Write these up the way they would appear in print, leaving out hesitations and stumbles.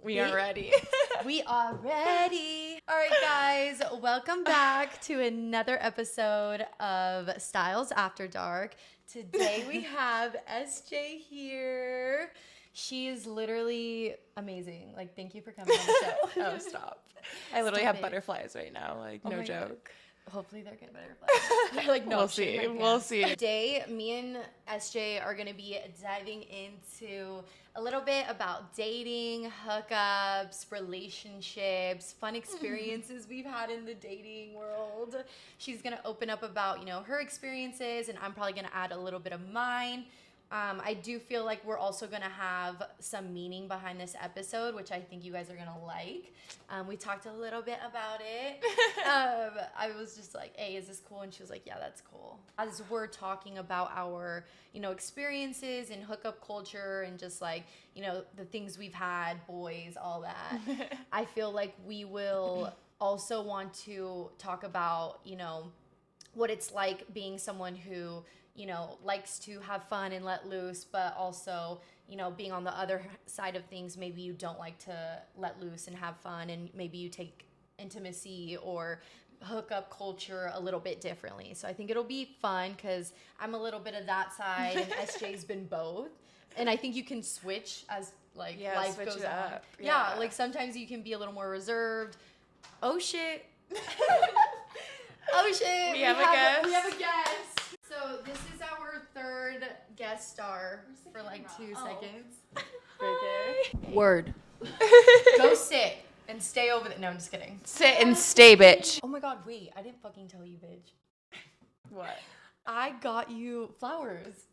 We are ready. We are ready. All right, guys, welcome back to another episode of Styles After Dark. Today we have SJ here. She is literally amazing. Like, thank you for coming on the show. Oh, stop. I literally have butterflies right now. Like, no joke. God. Hopefully they're good butterflies. They're like, no, we'll see. We'll see. Today, me and SJ are going to be diving into a little bit about dating, hookups, relationships, fun experiences we've had in the dating world. She's going to open up about, her experiences, and I'm probably going to add a little bit of mine. I do feel like we're also going to have some meaning behind this episode, which I think you guys are going to like. We talked a little bit about it. I was just like, hey, is this cool? And she was like, yeah, that's cool. As we're talking about our, experiences in hookup culture and just like, the things we've had, boys, all that, I feel like we will also want to talk about, what it's like being someone who, likes to have fun and let loose, but also, being on the other side of things, maybe you don't like to let loose and have fun, and maybe you take intimacy or hookup culture a little bit differently. So I think it'll be fun because I'm a little bit of that side, and SJ's been both. And I think you can switch as life goes on. Yeah, like sometimes you can be a little more reserved. Oh shit. Oh shit. We have a guest. So this is our third guest star for like 2 seconds. Right there. Word. Go sit and stay over there. No, I'm just kidding. Sit and stay, bitch. Oh my god, wait. I didn't fucking tell you, bitch. What? I got you flowers.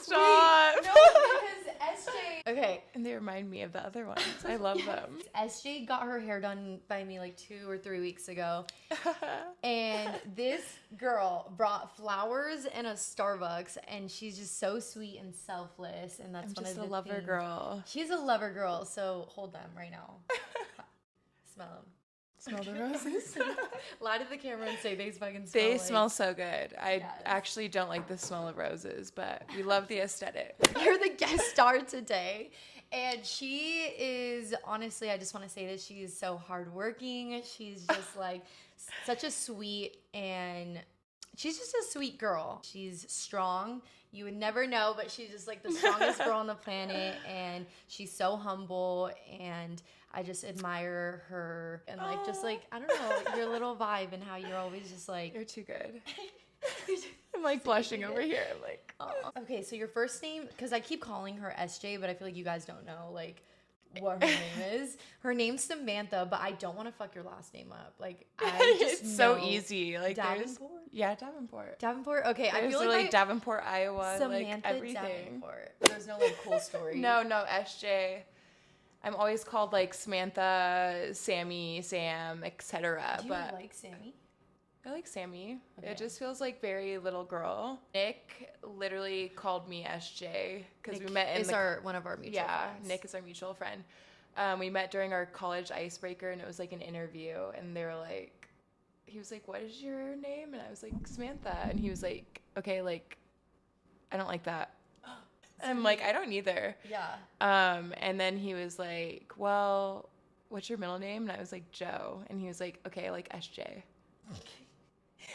Stop. Wait, no, because SJ... Okay. And they remind me of the other ones. I love them. SJ got her hair done by me like 2 or 3 weeks ago. And this girl brought flowers and a Starbucks, and she's just so sweet and selfless. And that's I'm one just of the a lover things. girl. She's a lover girl, so hold them right now. Smell them. Smell the roses? Lie to the camera and say they fucking smell. They smell so good. I actually don't like the smell of roses, but we love the aesthetic. You're the guest star today. And she is, honestly, I just want to say this, she is so hardworking. She's just like such a sweet, and she's just a sweet girl. She's strong. You would never know, but she's just like the strongest girl on the planet. And she's so humble, and I just admire her, and like, just like, I don't know, your little vibe and how you're always just like. You're too good. I'm like blushing over here. I'm like, oh. Okay, so your first name, because I keep calling her SJ, but I feel like you guys don't know like what her name is. Her name's Samantha, but I don't want to fuck your last name up. Like, I just it's so easy. Like, Davenport? Davenport. Davenport? Okay, I feel like Davenport, Iowa, Samantha like everything. Davenport. There's no like cool story. No, SJ. I'm always called like Samantha, Sammy, Sam, etc. Do you like Sammy? I like Sammy. Okay. It just feels like very little girl. Nick literally called me SJ because we met in one of our mutual friends. Nick is our mutual friend. We met during our college icebreaker, and it was like an interview, and they were like, he was like, what is your name? And I was like, Samantha. And he was like, okay, like, I don't like that. I'm like, I don't either. Yeah. And then he was like, well, what's your middle name? And I was like, Joe. And he was like, okay, like SJ.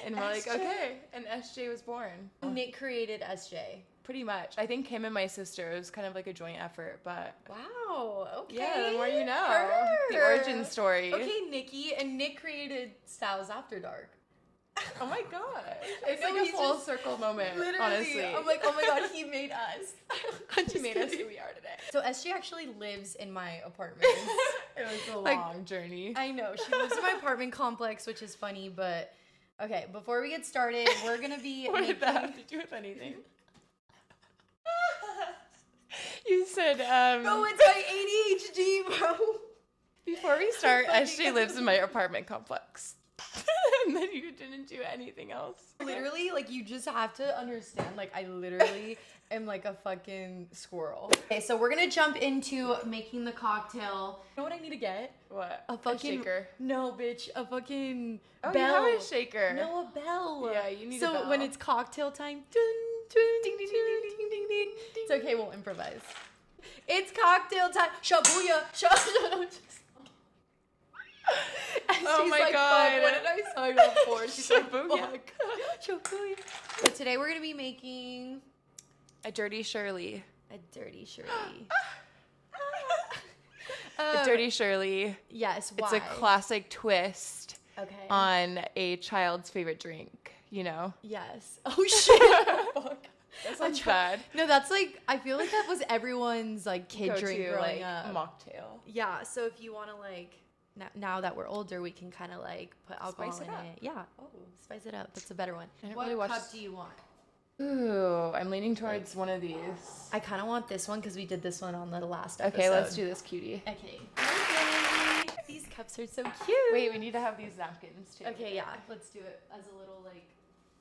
And we're like, okay. And SJ was born. Nick created SJ. Pretty much. I think him and my sister, it was kind of like a joint effort, but. Wow. Okay. Yeah, the more you know. Her. The origin story. Okay, Nikki. And Nick created Styles After Dark. Oh my god. It's like a full circle moment, literally, honestly. I'm like, oh my god, he made us. He made us who we are today. So SJ actually lives in my apartment. It was a long journey. I know. She lives in my apartment complex, which is funny, but okay, before we get started, we're going to be What did that have to do with anything? You said, Bro, it's my ADHD, bro. Before we start, SJ lives in my apartment complex. And then you didn't do anything else. Literally, like, you just have to understand, like, I literally am like a fucking squirrel. Okay, so we're gonna jump into making the cocktail. You know what I need to get? What? A fucking shaker. No, bitch. A fucking bell. bell. You have a shaker. No, a bell. Yeah, you need a bell. So when it's cocktail time, dun, dun, ding, ding, ding, ding, ding, ding, ding. It's okay, we'll improvise. It's cocktail time. Shabuya. Oh my God. Fuck, what did I sign up for? She's like, Shabuya. fuck. Shabuya. So today we're going to be making A dirty Shirley. a dirty Shirley. A dirty Shirley. Yes, why? It's a classic twist Okay. on a child's favorite drink, you know? Yes. Oh, shit. Fuck. That sounds bad. No, that's like, I feel like that was everyone's like kid drink growing like, up. mocktail. Yeah, so if you want to like, now that we're older, we can kind of like put alcohol Spice it in up. it. Yeah. Oh, spice it up. That's a better one. I didn't What really watch cup do you want? Ooh, I'm leaning towards one of these. I kind of want this one because we did this one on the last episode. Okay, let's do this cutie. Okay. These cups are so cute. Wait, we need to have these napkins too. Okay, yeah. Let's do it as a little like,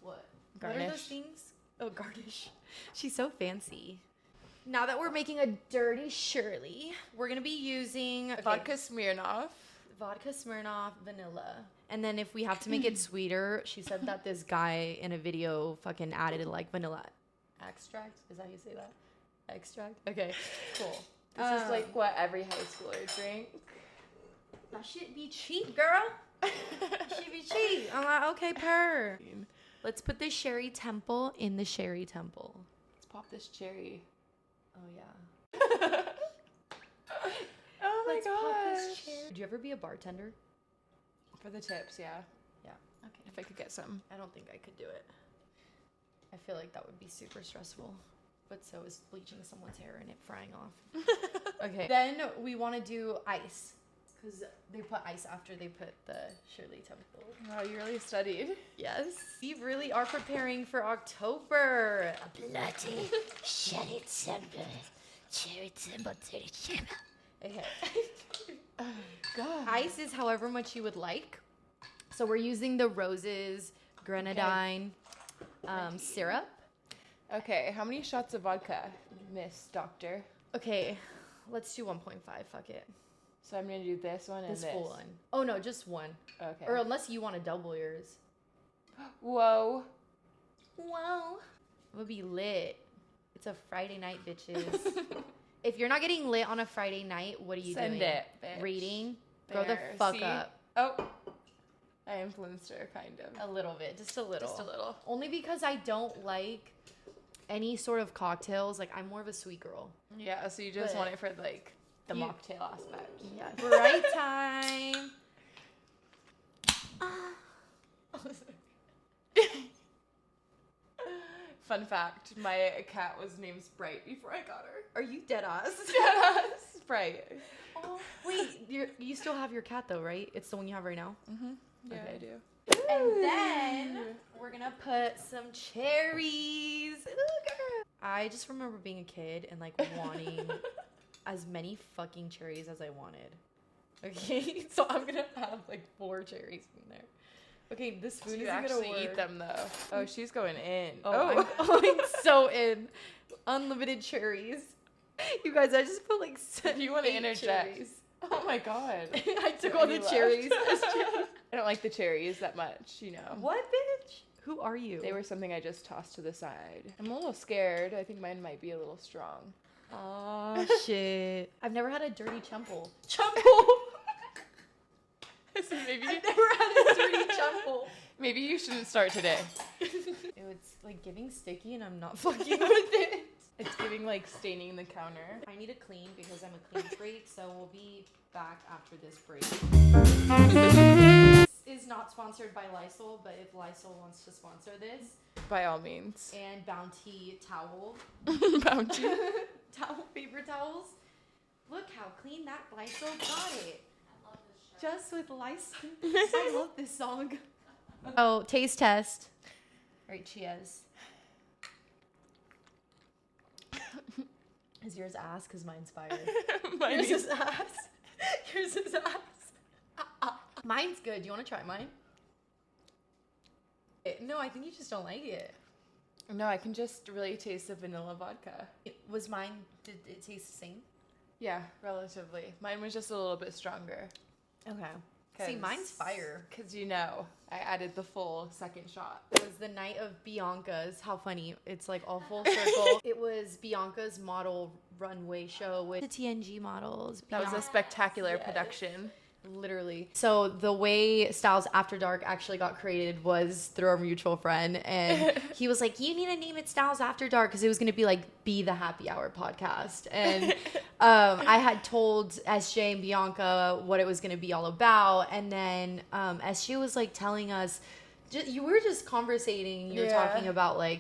what? What are Garnish. those things? Oh, garnish. She's so fancy. Now that we're making a dirty Shirley, we're going to be using Vodka Smirnoff. vodka Smirnoff, vanilla. And then if we have to make it sweeter, she said that this guy in a video fucking added like vanilla extract. Is that how you say that? Extract? Okay, cool. This is like what every high schooler drink. That shit be cheap, girl. She be cheap. I'm like, okay, purr. Let's put the Sherry Temple in the Sherry Temple. Let's pop this cherry. Oh, yeah. Oh my Let's pop this gosh. cherry. Did you ever be a bartender? For the tips, yeah. Yeah. Okay. If I could get some. I don't think I could do it. I feel like that would be super stressful. But so is bleaching someone's hair and it frying off. Okay. Then we want to do ice. Because they put ice after they put the Shirley Temple. Wow, you really studied. Yes. We really are preparing for October. Bloody Sherry Temple. Cherry Temple, dirty Temple. Okay. Oh, God. Ice is however much you would like. So we're using the Roses Grenadine syrup. Okay, how many shots of vodka, Miss Doctor? Okay, let's do 1.5. Fuck it. So I'm gonna do this one and This this. full one. Oh no, just one. Okay. Or unless you want to double yours. Whoa. Wow. It would be lit. It's a Friday night, bitches. If you're not getting lit on a Friday night, what are you Send doing? it, bitch. Reading? Grow the There, fuck see? up. Oh. I influenced her, kind of. A little bit. Just a little. Just a little. Only because I don't like any sort of cocktails. Like, I'm more of a sweet girl. Yeah, so you just But want it for, like, the you- mocktail aspect. Yeah. Right time. Fun fact, my cat was named Sprite before I got her. Are you dead ass? Sprite. Oh, wait, you still have your cat though, right? It's the one you have right now. Mm-hmm. Yeah, Okay. I do. And then we're gonna put some cherries. Ooh, girl. I just remember being a kid and like wanting as many fucking cherries as I wanted. Okay, so I'm gonna have like 4 cherries in there. Okay, this food You isn't gonna actually work. eat them though. Oh, she's going in. Oh, I'm going so in. Unlimited cherries. You guys, I just put like If you want to 8 interject. cherries. Oh my god. I took So all any the left? cherries as cherries. I don't like the cherries that much, you know. What, bitch? Who are you? They were something I just tossed to the side. I'm a little scared. I think mine might be a little strong. Oh shit! I've never had a dirty chumple. So maybe I've never had a dirty chumple. maybe you shouldn't start today. It's like giving sticky, and I'm not fucking with it. It's giving like staining the counter. I need to clean because I'm a clean freak. So we'll be back after this break. This is not sponsored by Lysol, but if Lysol wants to sponsor this, By all means. and Bounty towel. Bounty. Paper towels. Look how clean that Lysol got it. Just with Lysol. I love this song. Oh, taste test. All right, cheers. Is yours ass? Because mine's fire. Mine Yours is- is ass. Yours is ass. Mine's good. Do you want to try mine? No, I think you just don't like it. No, I can just really taste the vanilla vodka. Was mine, did it taste the same? Yeah, relatively. Mine was just a little bit stronger. Okay. See, mine's fire. Because you know, I added the full second shot. It was the night of Bianca's. How funny. It's like all full circle. It was Bianca's model runway show with the TNG models. That was a spectacular production. Literally. So the way Styles After Dark actually got created was through our mutual friend, and he was like, you need to name it Styles After Dark because it was going to be like Be the Happy Hour podcast. And I had told SJ and Bianca what it was going to be all about, and then SJ was like telling us, you were just conversating, you were talking about like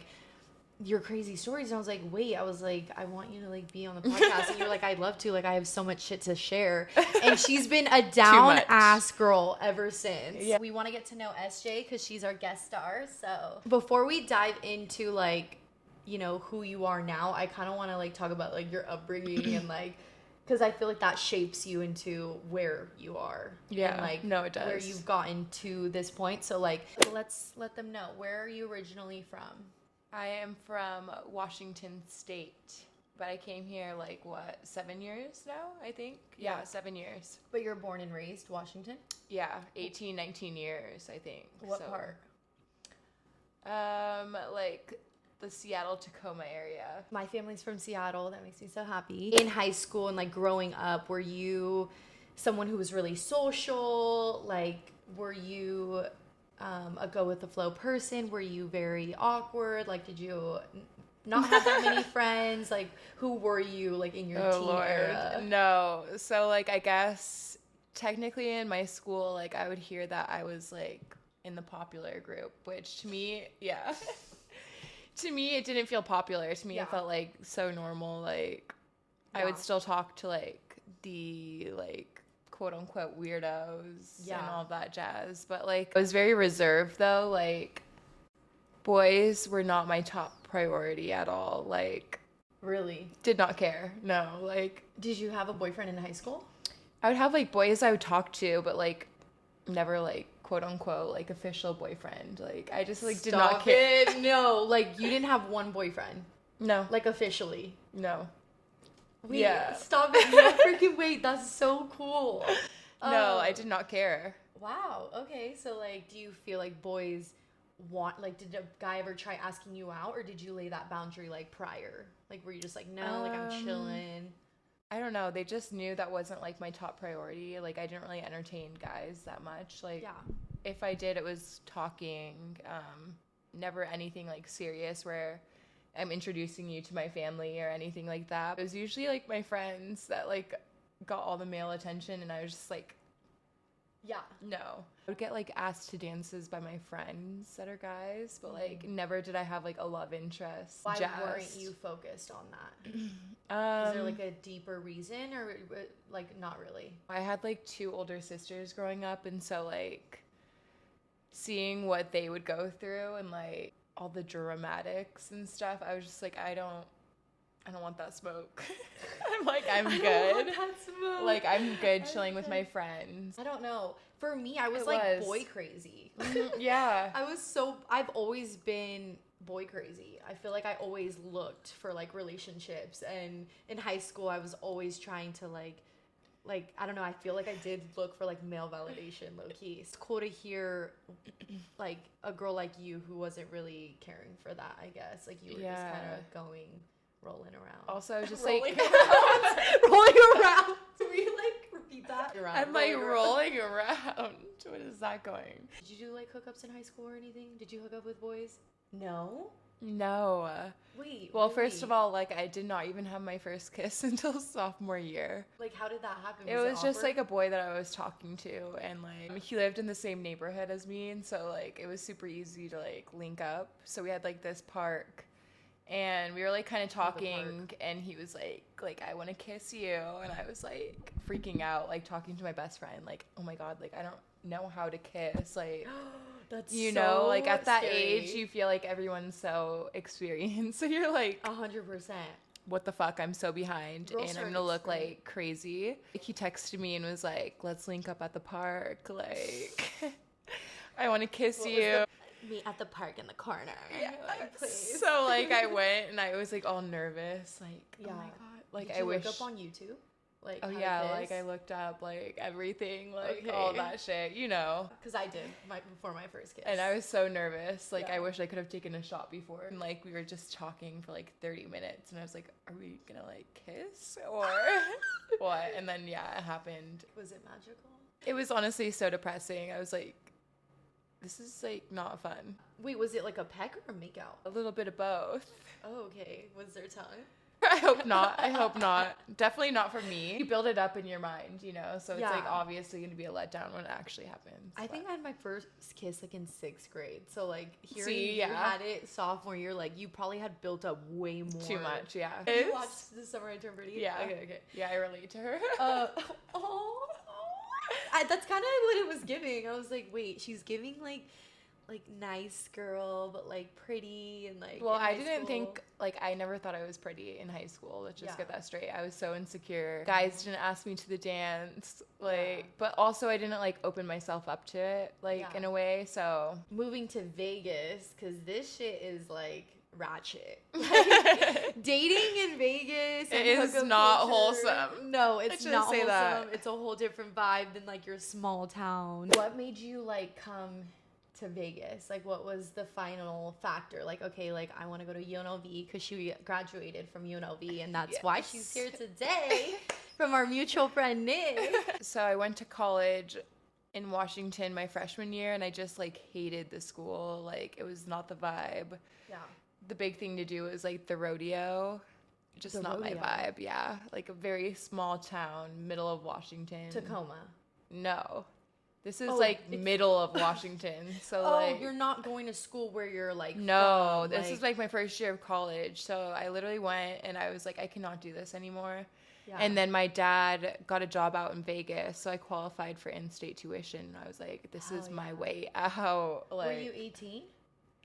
your crazy stories, and I was like, wait, I was like, I want you to like be on the podcast, and you're like, I'd love to, like, I have so much shit to share. And she's been a down ass girl ever since. Yeah. We want to get to know SJ because she's our guest star. So before we dive into like, you know, who you are now, I kind of want to like talk about like your upbringing and like, because I feel like that shapes you into where you are. Yeah, and like no, it does. Where you've gotten to this point. So like, let's let them know, where are you originally from? I am from Washington State, but I came here like, what, 7 years now, I think? Yeah, 7 years. But you're born and raised Washington? Yeah, 18, 19 years, I think. What part? Like the Seattle, Tacoma area. My family's from Seattle. That makes me so happy. In high school and like growing up, were you someone who was really social? Like, were you a go with the flow person? Were you very awkward? Like, did you not have that many friends? Like, who were you like in your teen era? No. So like, I guess technically in my school, like I would hear that I was like in the popular group, which to me, to me, it didn't feel popular. To me, it felt like so normal. Like I would still talk to like the like quote unquote weirdos and all that jazz. But like I was very reserved though. Like boys were not my top priority at all. Like really did not care. No. Like did you have a boyfriend in high school? I would have like boys I would talk to, but like never like quote unquote like official boyfriend. Like I just like did not care. No, like you didn't have one boyfriend. No. Like officially. No. Wait, stop it. No freaking wait. That's so cool. No, I did not care. Wow. Okay. So, like, do you feel like boys want, like, did a guy ever try asking you out, or did you lay that boundary, like, prior? Like, were you just like, no, like, I'm chilling? I don't know. They just knew that wasn't, like, my top priority. Like, I didn't really entertain guys that much. Like, if I did, it was talking. Never anything, like, serious where I'm introducing you to my family or anything like that. It was usually like my friends that like got all the male attention, and I was just like, no. I would get like asked to dances by my friends that are guys, but like never did I have like a love interest. Why weren't you focused on that? Is there like a deeper reason, or like not really? I had like 2 older sisters growing up, and so like seeing what they would go through and like all the dramatics and stuff, I was just like, I don't want that smoke. I'm like, I'm good. I don't want that smoke. Like, I'm good chilling with my friends. I don't know. For me, I was like boy crazy. Yeah. I've always been boy crazy. I feel like I always looked for like relationships, and in high school, I was always trying to like, I don't know, I feel like I did look for like male validation low key. It's cool to hear like a girl like you who wasn't really caring for that, I guess. Like you were just kind of rolling around. Also, I was just rolling like around. Rolling around. Do we like repeat that? I'm like rolling around. What is that going? Did you do like hookups in high school or anything? Did you hook up with boys? No. Wait. Well, first of all, like I did not even have my first kiss until sophomore year. Like, how did that happen? It was just like a boy that I was talking to, and like he lived in the same neighborhood as me, and so like it was super easy to like link up. So we had like this park, and we were like kind of talking, and he was like I want to kiss you, and I was like freaking out, like talking to my best friend, like, oh my god, like I don't know how to kiss, like. That's you know, like at that age, you feel like everyone's so experienced. So you're like 100%. What the fuck? I'm so behind, and I'm gonna look like crazy. Like, he texted me and was like, "Let's link up at the park. Like, I want to kiss you." Meet at the park in the corner. Yeah, like, please. So like I went, and I was like all nervous, like, oh my god, like Did I you wish. look up on YouTube? Like, Oh how yeah, to like kiss? I looked up like everything, like Okay. all that shit, you know. Because I did before my first kiss. And I was so nervous. Like, Yeah. I wish I could have taken a shot before. And, like, we were just talking for, like, 30 minutes. And I was like, are we gonna, like, kiss? Or what? And then, yeah, it happened. Was it magical? It was honestly so depressing. I was like, this is, like, not fun. Wait, was it like a peck or a makeout? A little bit of both. Oh, okay. Was there tongue? I hope not. I hope not. Definitely not for me. You build it up in your mind, you know? So it's, like, Yeah. obviously going to be a letdown when it actually happens. I think I had my first kiss like in 6th grade. So like hearing See, you yeah. had it sophomore year, like you probably had built up way more. Too much, yeah. You watched The Summer I Turned Pretty? Yeah. Okay. Yeah, I relate to her. That's kind of what it was giving. I was like, wait, she's giving like nice girl, but like pretty and like. Well, in I high didn't school. think, like, I never thought I was pretty in high school. Let's just Yeah. get that straight. I was so insecure. Guys didn't ask me to the dance, like, Yeah. but also I didn't, like, open myself up to it, like, Yeah. in a way, so. moving to Vegas because this shit is like ratchet. Like, dating in Vegas and It is hookup not culture- wholesome. No, it's shouldn't not say wholesome. that. It's a whole different vibe than like your small town. What made you like come to Vegas? Like, what was the final factor? Like, okay, like I want to go to UNLV because she graduated from UNLV, and that's why she's here today from our mutual friend Nick. So I went to college in Washington my freshman year, and I just, like, hated the school. Like, it was not the vibe. Yeah. The big thing to do was, like, the rodeo. Just The not my rodeo. vibe, yeah. Like, a very small town, middle of Washington. Tacoma. No. This is Oh, like it's- middle of Washington. So Oh, like you're not going to school where you're like no, from, this is like my first year of college. So I literally went and I was like, I cannot do this anymore. yeah. And then my dad got a job out in Vegas, so I qualified for in-state tuition. I was like, this Hell is my yeah. way out. Like, Were you 18?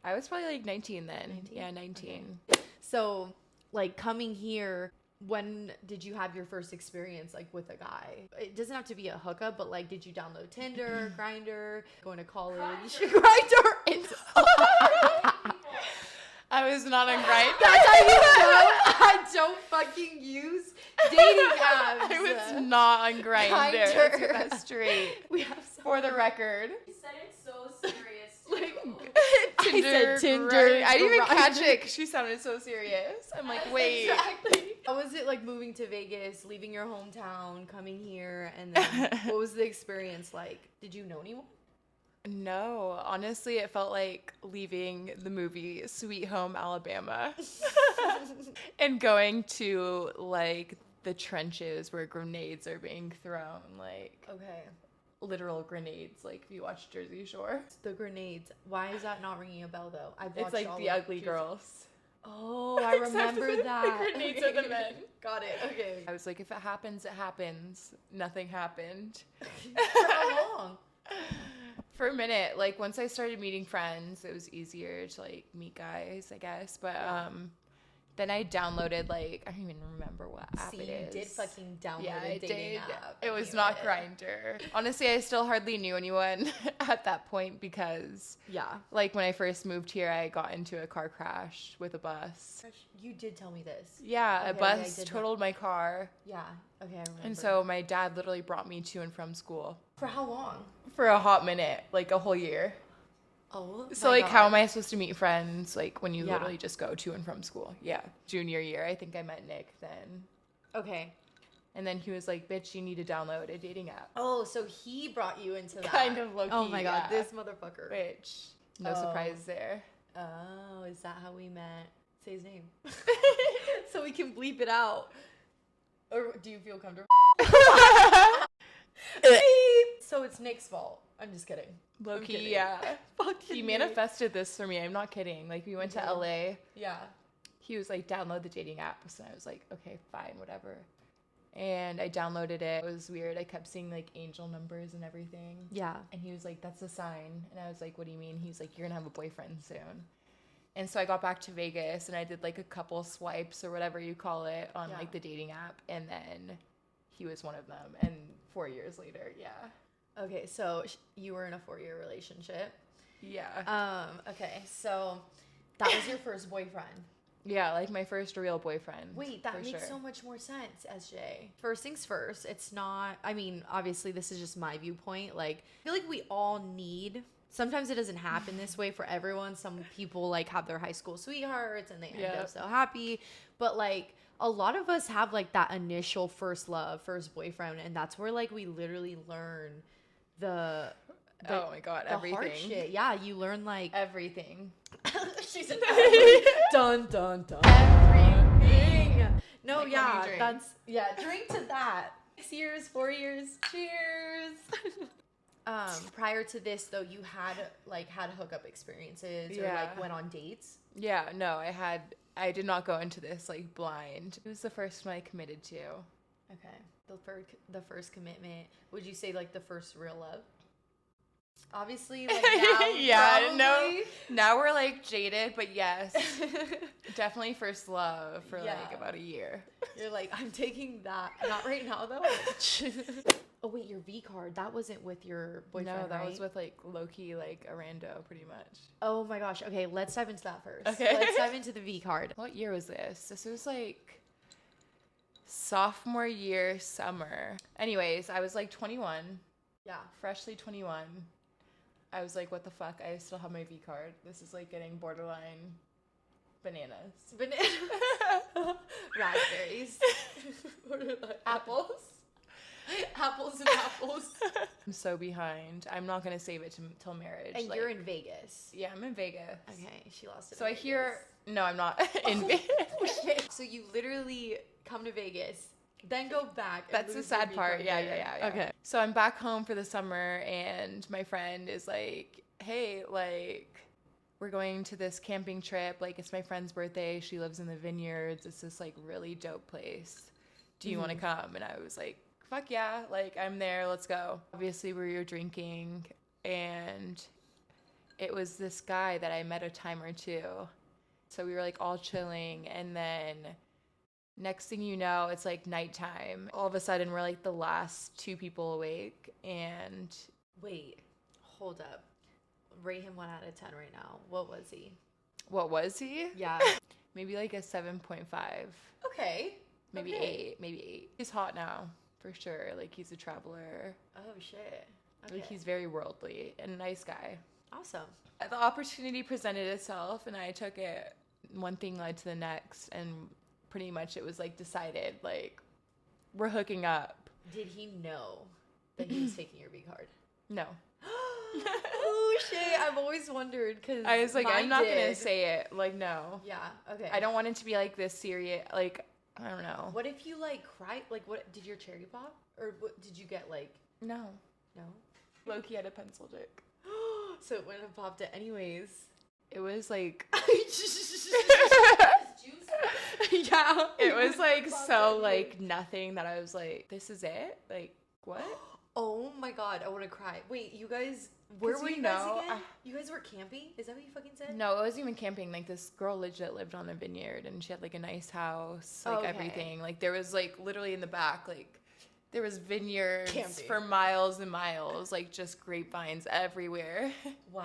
I was probably like 19 then. 19? Yeah, 19. So, like coming here, when did you have your first experience like with a guy? It doesn't have to be a hookup, but like, did you download Tinder, Grinder, going to college, Grinder? I was not on Grindr. That's how you know I don't fucking use dating apps. I was not on Grindr. Let's Grindr. get that straight. We have so For the record. You said it so serious too. I said Tinder, Grindr. I didn't even catch Grindr. it 'cause she sounded so serious. I'm like, wait. Exactly. How was it like moving to Vegas, leaving your hometown, coming here, and then what was the experience like? Did you know anyone? No, honestly, it felt like leaving the movie Sweet Home Alabama and going to like the trenches where grenades are being thrown, like Okay. literal grenades. Like if you watch Jersey Shore, The grenades. Why is that not ringing a bell though? I've it's watched like all the of uri Jersey- girls. Oh, I remember Except that. The grenades are the men. Got it. Okay. I was like, if it happens, it happens. Nothing happened. For how long? For a minute, like once I started meeting friends, it was easier to like meet guys, I guess. But Yeah. then I downloaded like I don't even remember what app See, it you is. did fucking download Yeah, a I dating did. app. It and was you not read it. Grindr. Honestly, I still hardly knew anyone at that point because Yeah. like when I first moved here, I got into a car crash with a bus. You did tell me this. Yeah, Okay, a I bus did not- totaled my car. Yeah. Okay, I remember. And so my dad literally brought me to and from school for how long? for a hot minute, like a whole year. Oh. So like how am I supposed to meet friends like when you Yeah. literally just go to and from school? Yeah. Junior year, I think I met Nick then. Okay. And then he was like, bitch, you need to download a dating app. Oh, so he brought you into that. Kind of low-key, Oh my god, yeah. this motherfucker. Bitch. No Oh. surprise there. Oh, is that how we met? Say his name. So we can bleep it out. Or do you feel comfortable? Beep. So it's Nick's fault. I'm just kidding. Low kidding. key, yeah. Fucking He Nick. manifested this for me. I'm not kidding. Like we went to Okay. LA. Yeah. He was like, download the dating app. So I was like, okay, fine, whatever. And I downloaded it. It was weird. I kept seeing like angel numbers and everything. Yeah. And he was like, that's a sign. And I was like, what do you mean? He's like, you're going to have a boyfriend soon. And so I got back to Vegas and I did like a couple swipes or whatever you call it on Yeah. like the dating app. And then he was one of them. And 4 years later, yeah. Okay, so you were in a 4-year relationship. Yeah. Okay, so that was your first boyfriend. Yeah, like my first real boyfriend. Wait, that for makes sure. so much more sense, SJ. First things first, it's not, I mean, obviously this is just my viewpoint. Like, I feel like we all need, sometimes it doesn't happen this way for everyone. Some people like have their high school sweethearts and they end Yeah. up so happy. But like, a lot of us have like that initial first love, first boyfriend. And that's where like we literally learn the Oh my god, the everything. hard shit. Yeah, you learn like Everything. she's an dun dun dun. Everything. No, Like when yeah, you drink. that's drink to that. 6 years, 4 years, cheers. Prior to this though, you had hookup experiences or Yeah. like went on dates. Yeah, no, I did not go into this like blind. It was the first one I committed to. Okay, the first commitment. Would you say like the first real love? Obviously, like now, Yeah, no. probably. Now we're like jaded, but yes, definitely first love for Yeah. like about a year. You're like, I'm taking that. Not right now though. Oh wait, your V card. That wasn't with your boyfriend, No, that right? was with like Loki, like a rando, pretty much. Oh my gosh. Okay, let's dive into that first. Okay. Let's dive into the V card. What year was this? This was like sophomore year summer. Anyways, I was like 21, Yeah. freshly 21. I was like, what the fuck? I still have my V card. This is like getting borderline bananas. Raspberries. Apples. Apples and apples. I'm so behind. I'm not gonna save it till marriage. And like, you're in Vegas. Yeah, I'm in Vegas. Okay, she lost it. So in I hear. Vegas. No, I'm not in Vegas. Okay. So you literally come to Vegas, then go back. And That's the lose your sad V part. card Yeah. there. Okay. So I'm back home for the summer, and my friend is like, "Hey, like, we're going to this camping trip. Like, it's my friend's birthday. She lives in the vineyards. It's this like really dope place. Do you want to come?" And I was like, "Fuck yeah! Like, I'm there. Let's go." Obviously, we were drinking, and it was this guy that I met a time or two. So we were like all chilling, and then next thing you know, it's like nighttime. All of a sudden, we're like the last two people awake, and Wait, hold up. Rate him 1 out of 10 right now. What was he? what was he? Yeah. Maybe like a 7.5, Okay. maybe Okay. 8, maybe 8. He's hot now, for sure. Like, he's a traveler. Oh shit. Okay. Like, he's very worldly and a nice guy. awesome. The opportunity presented itself, and I took it. One thing led to the next, and pretty much it was like decided, like, we're hooking up. Did he know that he was taking your V card? No. Oh shit! I've always wondered because I was like, I'm not gonna say it. Like, no. Yeah. Okay. I don't want it to be like this serious. Like, I don't know. What if you like cried? Like, what did your cherry pop, or what did you get? Like, No. no. Loki had a pencil dick. So it wouldn't have popped it anyways. It was like, Juice. yeah. It was like Popped so it like nothing that I was like, this is it. Like, what? Oh my god, I want to cry. Wait, you guys, where 'Cause were you you guys know, again? You guys were camping? Is that what you fucking said? No, it wasn't even camping. Like, this girl legit lived on a vineyard, and she had like a nice house, like Okay. everything. Like, there was like literally in the back, like there was vineyards Camping. for miles and miles, like just grapevines everywhere. Wow.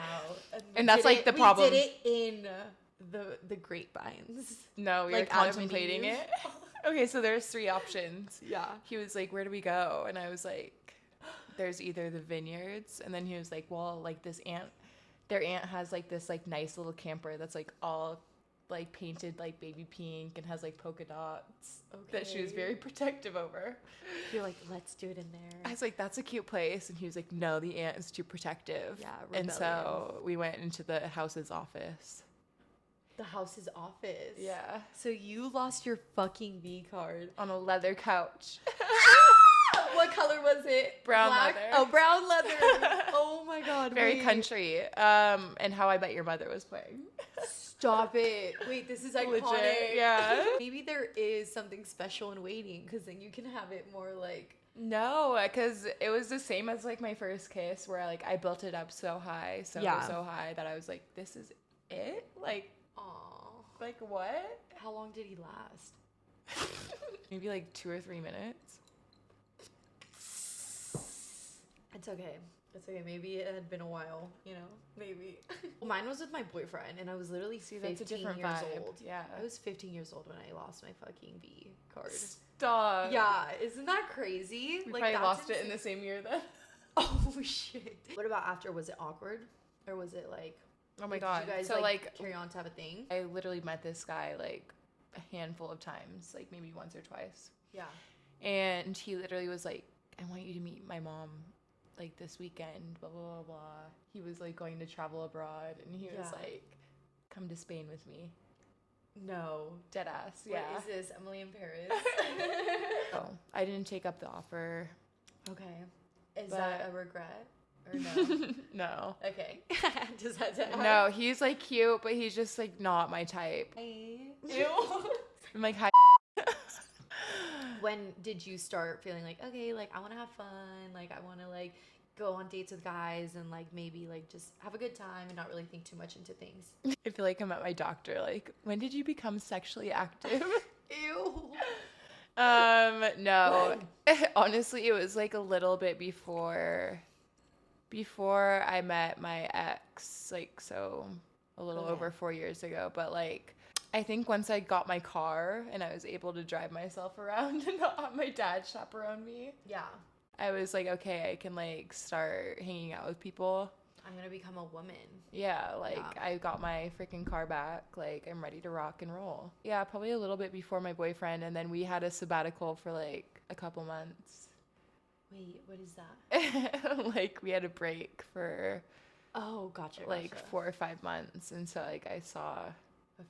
And that's, like, the we problem. did it in the grapevines. No, we Like were Adam and contemplating Eve? it. Okay, so there's 3 options. Yeah. He was like, where do we go? And I was like, there's either the vineyards, and then he was like, well, like their aunt has like this like nice little camper that's like all like painted like baby pink and has like polka dots that she was Okay. very protective over. You're like, let's do it in there. I was like, that's a cute place, and he was like, no, the aunt is too protective. Yeah, And so we went into the house's office. The house's office. Yeah, So you lost your fucking V card. on a leather couch. What color was it? Brown Black? leather. Oh, brown leather. Oh my god. Very wait. country. And How I Met Your Mother was playing. Stop it. Wait, this is iconic. Legit, yeah. Maybe there is something special in waiting because then you can have it more like. No, because it was the same as like my first kiss, where like I built it up so high, so high that I was like, this is it? Like what? How long did he last? Maybe like 2 or 3 minutes. It's okay. It's okay. Maybe it had been a while, you know? Maybe. mine was with my boyfriend, and I was literally 15 that's a different years vibe. old. Yeah. I was 15 years old when I lost my fucking V card. Stop. Yeah, isn't that crazy? We Like, probably that's lost it in insane. the same year then. Oh shit. What about after? Was it awkward, or was it like? Oh my did god. you guys So like carry on to have a thing? I literally met this guy like a handful of times, like maybe once or twice. Yeah. And he literally was like, I want you to meet my mom like this weekend, blah blah blah blah. He was like going to travel abroad and he was Yeah. like, come to Spain with me. No. Dead ass. Yeah. What is this? Emily in Paris? Oh, I didn't take up the offer. Okay. Is But- that a regret or no? No. Okay. Does that No, he's like cute, but he's just like not my type. Ew. I'm like, hi. When did you start feeling like, okay, like I want to have fun, like I want to like go on dates with guys and like maybe like just have a good time and not really think too much into things? I feel like I'm at my doctor. Like, when did you become sexually active? Ew. No. Honestly, it was like a little bit before I met my ex, like so a little Okay. over 4 years ago. But like I think once I got my car and I was able to drive myself around and not have my dad chaperone me, Yeah. I was like, okay, I can like start hanging out with people. I'm gonna become a woman. Yeah, like Yeah. I got my freaking car back. Like I'm ready to rock and roll. Yeah, probably a little bit before my boyfriend, and then we had a sabbatical for like a couple months. Wait, what is that? Like we had a break for Oh, gotcha. like gotcha. 4 or 5 months, and so like I saw a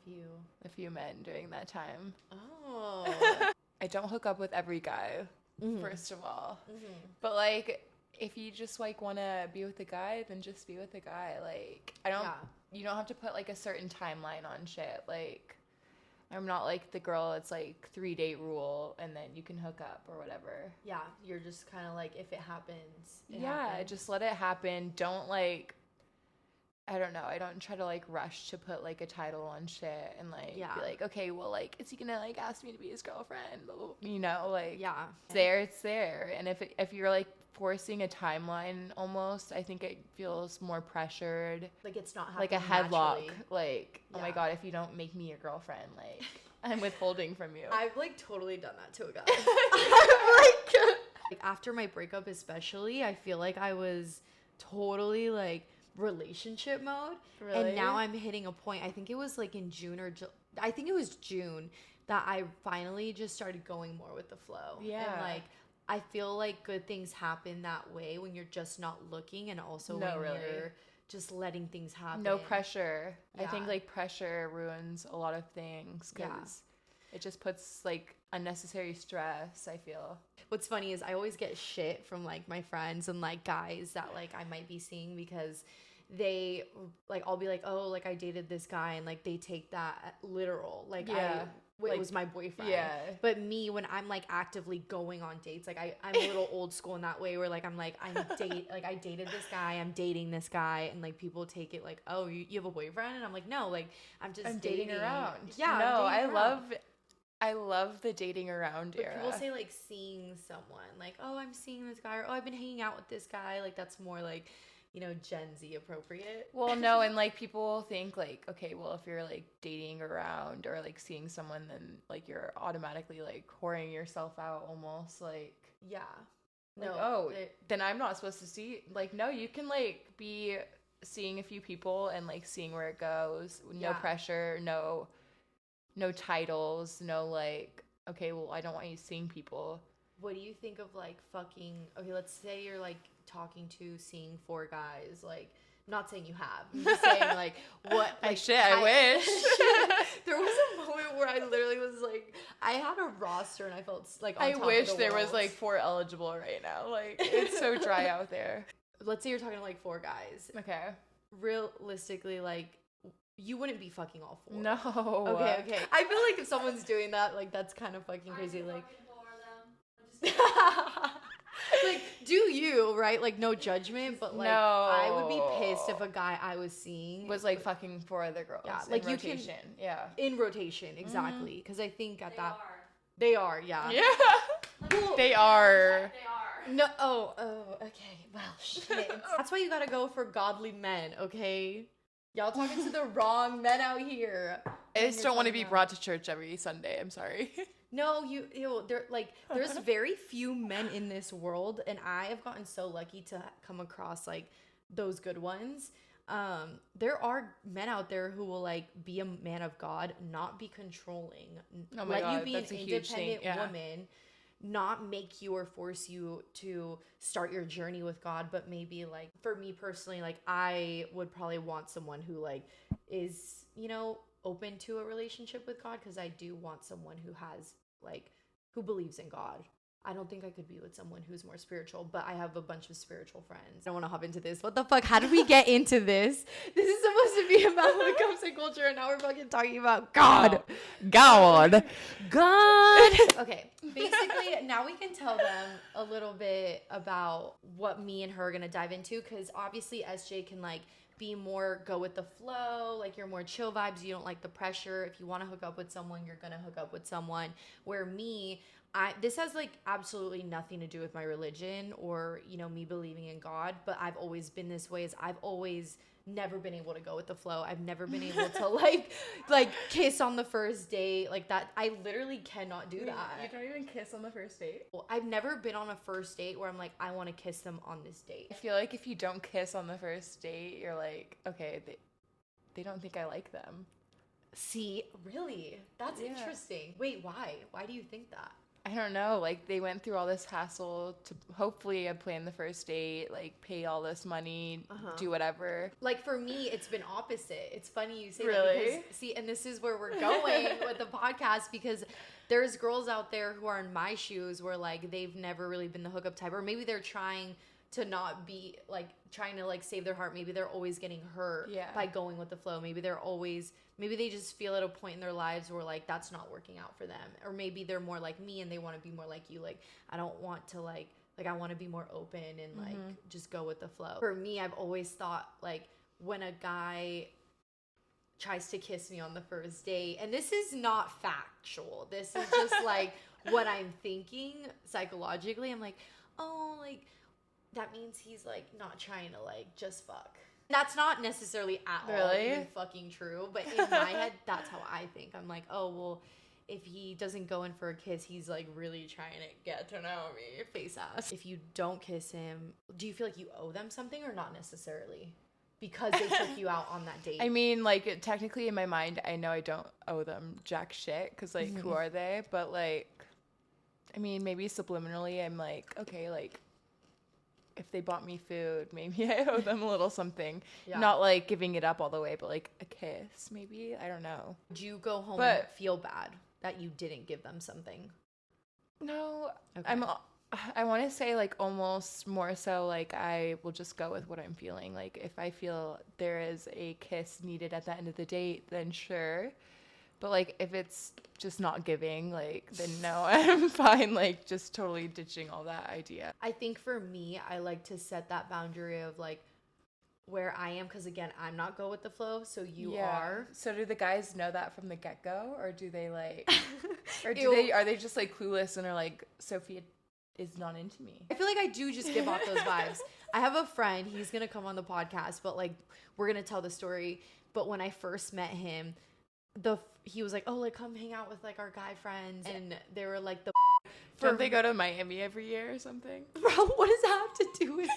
a few men during that time. Oh. I don't hook up with every guy, Mhm. first of all, Mhm. but like if you just like want to be with a guy, then just be with a guy. Like I don't. Yeah. You don't have to put like a certain timeline on shit. Like I'm not like the girl that's like 3-date rule and then you can hook up or whatever. Yeah, you're just kind of like, if it happens, it Yeah, happens. just let it happen. Don't like, I don't know. I don't try to like rush to put like a title on shit and like Yeah. be like, okay, well, like, is he gonna like ask me to be his girlfriend? You know, like, Yeah. it's there. And if you're like forcing a timeline almost, I think it feels more pressured. Like it's not Like a happening headlock. naturally. Like, oh my Yeah. god, if you don't make me your girlfriend, like, I'm withholding from you. I've like totally done that to a guy. like after my breakup especially, I feel like I was totally like relationship mode. Really? And now I'm hitting a point. I think it was like in June or I think it was June that I finally just started going more with the flow. Yeah. And like I feel like good things happen that way when you're just not looking, and also No, when really. you're just letting things happen. No pressure. I think Yeah. like pressure ruins a lot of things Yeah. because it just puts like unnecessary stress, I feel. What's funny is I always get shit from like my friends and like guys that like I might be seeing, because they like, I'll be like, oh, like I dated this guy, and like they take that like Yeah. it Like, was my boyfriend. yeah. But me, when I'm like actively going on dates, like I'm a little old school in that way, where like I dated this guy, I'm dating this guy, and like people take it like, oh, you have a boyfriend, and I'm like, no, like I'm just I'm dating around. Yeah, No, I'm dating around. I love the dating around But era. people say like seeing someone, like, oh, I'm seeing this guy, or oh, I've been hanging out with this guy. Like that's more like, Gen Z appropriate. Well, no, and like people think like, okay, well, if you're like dating around or like seeing someone, then like you're automatically like whoring yourself out almost, like, Yeah. like, No. oh, it- then I'm not supposed to see. Like, no, you can like be seeing a few people and like seeing where it goes. No Yeah. pressure, no titles, no like, okay, well, I don't want you seeing people. What do you think of like fucking? Okay, let's say you're like seeing 4 guys. Like, I'm not saying you have. I'm just saying like what? Like, I wish. There was a moment where I literally was like, I had a roster and I felt like on I top of wish the there was world. like 4 eligible right now. Like, it's so dry out there. Let's say you're talking to like 4 guys. Okay. Realistically, like, you wouldn't be fucking all 4. No. Okay. I feel like if someone's doing that, like, that's kind of fucking crazy. Like, like, do you, right? Like, no judgment, but like, I would be pissed if a guy I was seeing Was like fucking 4 other girls. Yeah, in like, you can- rotation. Yeah. in rotation, exactly. Because I think at They that are. they are, yeah. Yeah. Well, They are. They are. no, okay. Well, shit. That's why you gotta go for godly men, okay? Y'all talking to the wrong men out here. I just don't want to be brought to church every Sunday. I'm sorry. No, there's very few men in this world, and I have gotten so lucky to come across like those good ones. There are men out there who will like be a man of God, not be controlling, Oh my let God, you be an that's a huge thing, independent yeah. woman, not make you or force you to start your journey with God, but maybe like for me personally, like I would probably want someone who like is, open to a relationship with God, because I do want someone who has like who believes in God. I don't think I could be with someone who's more spiritual, but I have a bunch of spiritual friends. I don't want to hop into this. What the fuck? How did we get into this? This is supposed to be about hookups and culture, and now we're fucking talking about God. God. God. Okay, basically, now we can tell them a little bit about what me and her are going to dive into, because obviously SJ can like be more go with the flow, like you're more chill vibes, you don't like the pressure. If you want to hook up with someone, you're going to hook up with someone. Where me, this has like absolutely nothing to do with my religion or, me believing in God, but I've always been this way. Is I've always never been able to go with the flow. I've never been able to like kiss on the first date like that. I literally cannot do that. You don't even kiss on the first date? Well, I've never been on a first date where I'm like, I want to kiss them on this date. I feel like if you don't kiss on the first date, you're like, okay, they don't think I like them. See, really? That's Yeah. interesting. Wait, why? Why do you think that? I don't know, like they went through all this hassle to hopefully plan the first date, like pay all this money, do whatever. Like for me, it's been opposite. It's funny you say Really? that because see, and this is where we're going with the podcast, because there's girls out there who are in my shoes where like they've never really been the hookup type, or maybe they're trying to not be like trying to like save their heart. Maybe they're always getting hurt by going with the flow. Maybe they just feel at a point in their lives where like that's not working out for them. Or maybe they're more like me and they want to be more like you. Like I don't want to like I want to be more open and like just go with the flow. For me, I've always thought like when a guy tries to kiss me on the first date, and this is not factual, this is just like what I'm thinking psychologically, I'm like, oh, like that means he's like not trying to like just fuck. That's not necessarily at all even fucking true, but in my head, that's how I think. I'm like, oh, well, if he doesn't go in for a kiss, he's like really trying to get to know me, face ass. If you don't kiss him, do you feel like you owe them something or not necessarily? Because they took you out on that date. I mean, like technically in my mind, I know I don't owe them jack shit because like who are they? But like, I mean, maybe subliminally, I'm like, okay, like if they bought me food, maybe I owe them a little something. Yeah. Not like giving it up all the way, but like a kiss, maybe. I don't know. Did you go home and feel bad that you didn't give them something? No, okay. I want to say like almost more so like I will just go with what I'm feeling. Like if I feel there is a kiss needed at the end of the date, then sure. But like if it's just not giving, like then no, I'm fine. Like just totally ditching all that idea. I think for me, I like to set that boundary of like where I am, because again, I'm not go with the flow, so you are. So do the guys know that from the get-go, or do they like, or are they just like clueless and are like, Sophia is not into me? I feel like I do just give off those vibes. I have a friend, he's gonna come on the podcast, but like we're gonna tell the story. But when I first met him, he was like, oh, like come hang out with like our guy friends, and they were like don't they go to Miami every year or something? Bro, what does that have to do with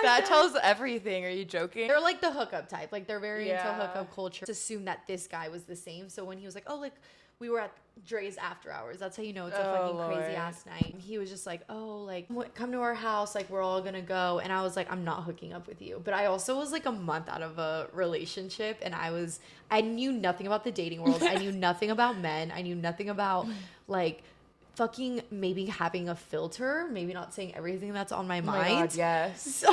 that? Tells everything. Are you joking? They're like the hookup type, like they're very into hookup culture. Just assume that this guy was the same. So when he was like, oh, like we were at Dre's after hours, that's how you know it's a fucking crazy ass night. He was just like, oh, like come to our house, like we're all gonna go. And I was like, I'm not hooking up with you. But I also was like a month out of a relationship, and I knew nothing about the dating world. I knew nothing about men. I knew nothing about like fucking maybe having a filter, maybe not saying everything that's on my mind. My God, yes. So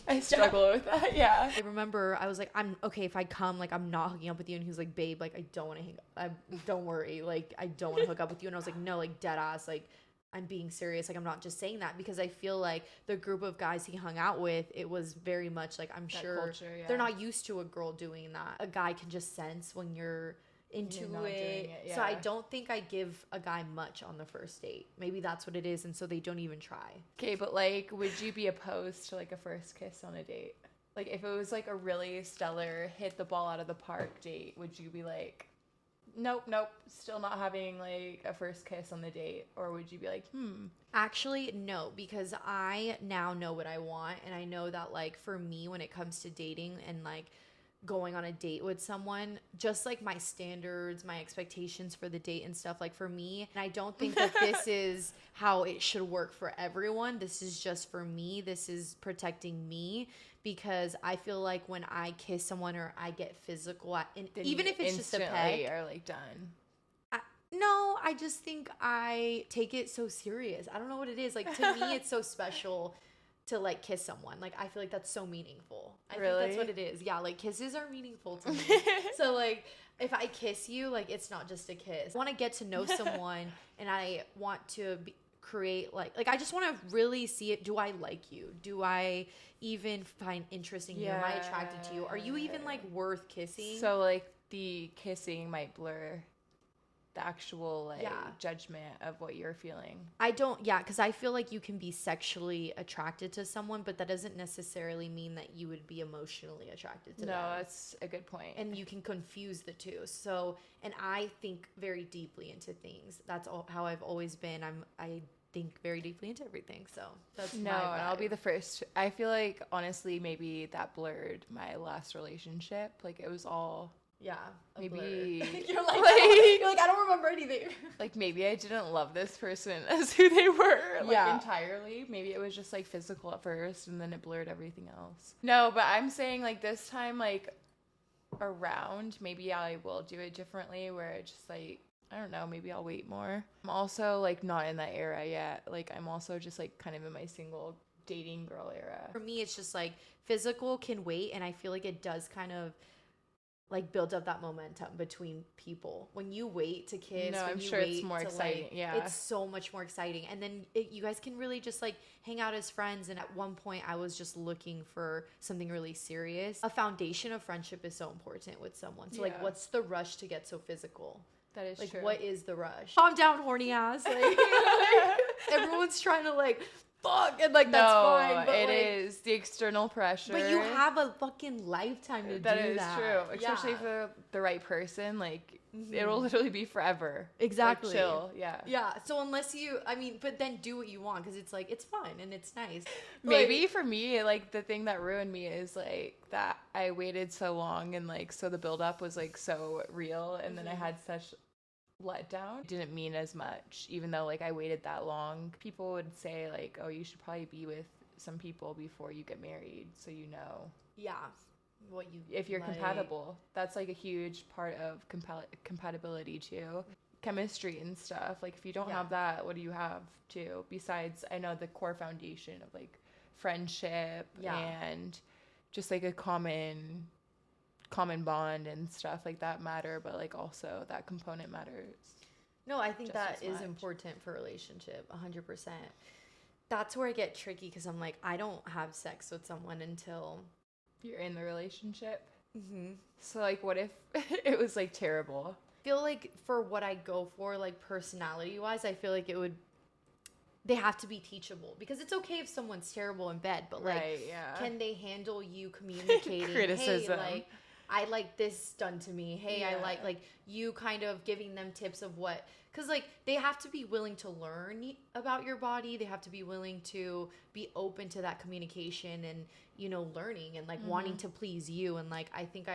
I struggle with that. Yeah. I remember I was like, I'm okay if I come, like I'm not hooking up with you. And he was like, babe, like I don't want to hang up. Don't worry, like I don't want to hook up with you. And I was like, no, like dead ass, like I'm being serious. Like I'm not just saying that, because I feel like the group of guys he hung out with, it was very much like I'm that sure culture, they're not used to a girl doing that. A guy can just sense when you're into it. So I don't think I give a guy much on the first date. Maybe that's what it is, and so they don't even try. Okay, but like would you be opposed to like a first kiss on a date? Like, if it was like a really stellar hit the ball out of the park date, would you be like, nope, still not having like a first kiss on the date? Or would you be like, Actually, no, because I now know what I want. And I know that, like, for me, when it comes to dating and like going on a date with someone, just like my standards, my expectations for the date and stuff, like for me, and I don't think that this is how it should work for everyone. This is just for me. This is protecting me, because I feel like when I kiss someone or I get physical, and then even you if it's just a instantly peck, are like done? no, I just think I take it so serious. I don't know what it is. Like, to me, it's so special to like kiss someone. Like, I feel like that's so meaningful. I think that's what it is. Yeah, like kisses are meaningful to me. So like, if I kiss you, like, it's not just a kiss. I want to get to know someone, and I want to create like I just want to really see it. Do I like you? Do I even find interest in you? Am I attracted to you? Are you even like worth kissing? So like the kissing might blur the actual like judgment of what you're feeling. I don't, because I feel like you can be sexually attracted to someone, but that doesn't necessarily mean that you would be emotionally attracted to them. No, that's a good point. And you can confuse the two. So, and I think very deeply into things. That's how I've always been. I think very deeply into everything. So that's no, and I'll be the first. I feel like honestly, maybe that blurred my last relationship. Like, it was all. Yeah, maybe you're like I don't remember anything. Like, maybe I didn't love this person as who they were, like, entirely. Maybe it was just like physical at first, and then it blurred everything else. No, but I'm saying like this time, like around, maybe I will do it differently. Where it's just like, I don't know, maybe I'll wait more. I'm also like not in that era yet. Like, I'm also just like kind of in my single dating girl era. For me, it's just like physical can wait, and I feel like it does kind of like build up that momentum between people. When you wait to kiss, I'm sure it's more exciting. Like, it's so much more exciting. And then you guys can really just like hang out as friends. And at one point I was just looking for something really serious. A foundation of friendship is so important with someone. So like, what's the rush to get so physical? That is like, true. what is the rush? Calm down, horny ass. Like, everyone's trying to like fuck, and like that's fine, but it is the external pressure. But you have a fucking lifetime to do that. That is true, especially for the right person. Like, it'll literally be forever. Exactly. Like, chill. Yeah. So unless but then do what you want, because it's like, it's fun and it's nice. Maybe for me, like, the thing that ruined me is like that I waited so long, and like, so the buildup was like so real, and then I had such letdown. It didn't mean as much, even though like I waited that long. People would say like, oh, you should probably be with some people before you get married, so you know what you if you're compatible. That's like a huge part of compatibility too, chemistry and stuff. Like, if you don't have that, what do you have too, besides, I know, the core foundation of like friendship and just like a common bond and stuff like that matter, but like also that component matters. No, I think that is important for a relationship, 100%. That's where I get tricky, because I'm like, I don't have sex with someone until you're in the relationship. So like, what if it was like terrible? I feel like for what I go for, like personality wise, I feel like they have to be teachable, because it's okay if someone's terrible in bed, but like, can they handle you communicating criticism? Hey, like, I like this done to me. Hey, I like you kind of giving them tips of what, because like, they have to be willing to learn about your body. They have to be willing to be open to that communication and, learning and like wanting to please you. And like, I think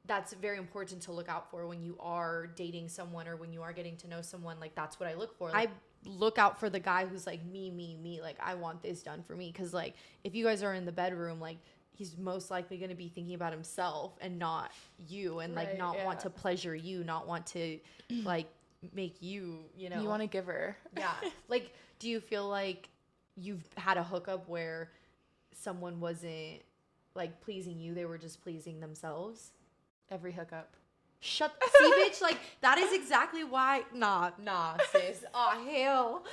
that's very important to look out for when you are dating someone or when you are getting to know someone. Like, that's what I look for. Like, I look out for the guy who's like me. Like, I want this done for me. Because like, if you guys are in the bedroom, like, he's most likely going to be thinking about himself and not you, and like not want to pleasure you, not want to like make you, you want a giver. Like, do you feel like you've had a hookup where someone wasn't like pleasing you, they were just pleasing themselves? Every hookup. See, bitch, like, that is exactly why. Nah, sis. Oh, hell.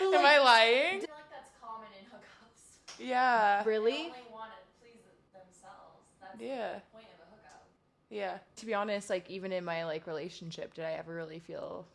Am I lying? I feel like that's common in hookups. Yeah. Really? They only want to please themselves. That's the point of a hookup. Yeah. To be honest, like, even in my like relationship, did I ever really feel